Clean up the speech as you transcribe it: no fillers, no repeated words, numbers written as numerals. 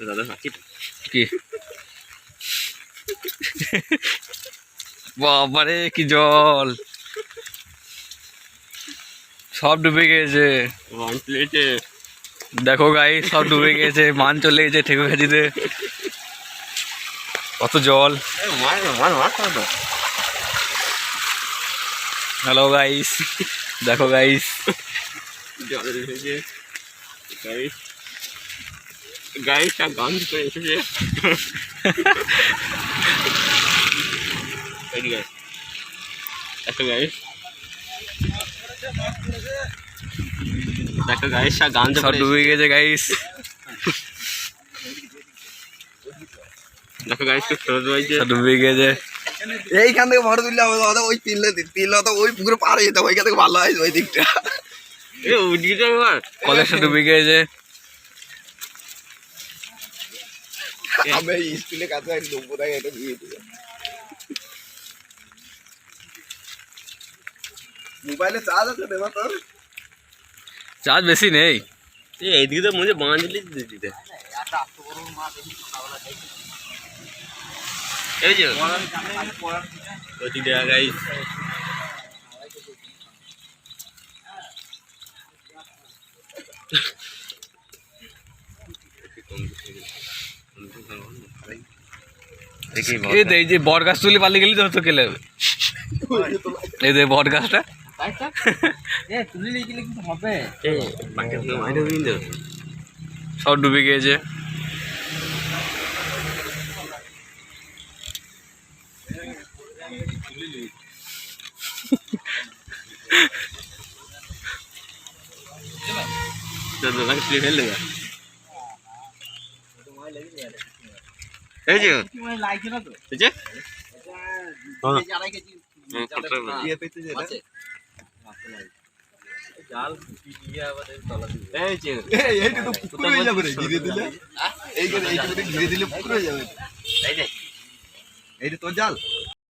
দাদা পাখি কি বাবারে কি জল, সব ডুবে গেছে। প্লেটে দেখো গাই, সব ডুবে গেছে, মান চলে গেছে ঠেকু খাজিতে, কত জল। হ্যালো গাইস, দেখো গাইস, জল এসেছে গাইস, গাইসটা গান করে এসেছে। দেখো গাইস, দেখো গাইসটা গান সব ডুবে গেছে গাইস। দেখো গাইস, খুব সহজ হয়েছে, সব ডুবে গেছে। এইখান থেকে ফটো তুললে হবে, দাদা ওই তিনলে তো ওই পুকুরে পার হয়ে যেতে, ওইখান থেকে ভালো হয় ওই দিকটা। ওইদিকে আমার কলেজটা ডুবে গেছে। আমি স্কুলে কাছে ডুবো থাকে, এটা দিয়ে দিবে। মোবাইলে চার্জ আছে দেবা তোর? চার্জ বেশি নেই। এইদিকে তো মনে বাঁধ দিলে দিতে এই যে ওইদিকে গাইস, এই যে বট গাছ তুলে পালিয়ে গেলি তো কেলে হবে। এই যে বট গাছটা সব ডুবে গিয়েছে। ফেললে এই যে এইটা তো পুকুর হয়ে যাবে রে, ঘিরে দিলে। এইটা ঘিরে দিলে পুকুর হয়ে যাবে। এইটা তোর জাল।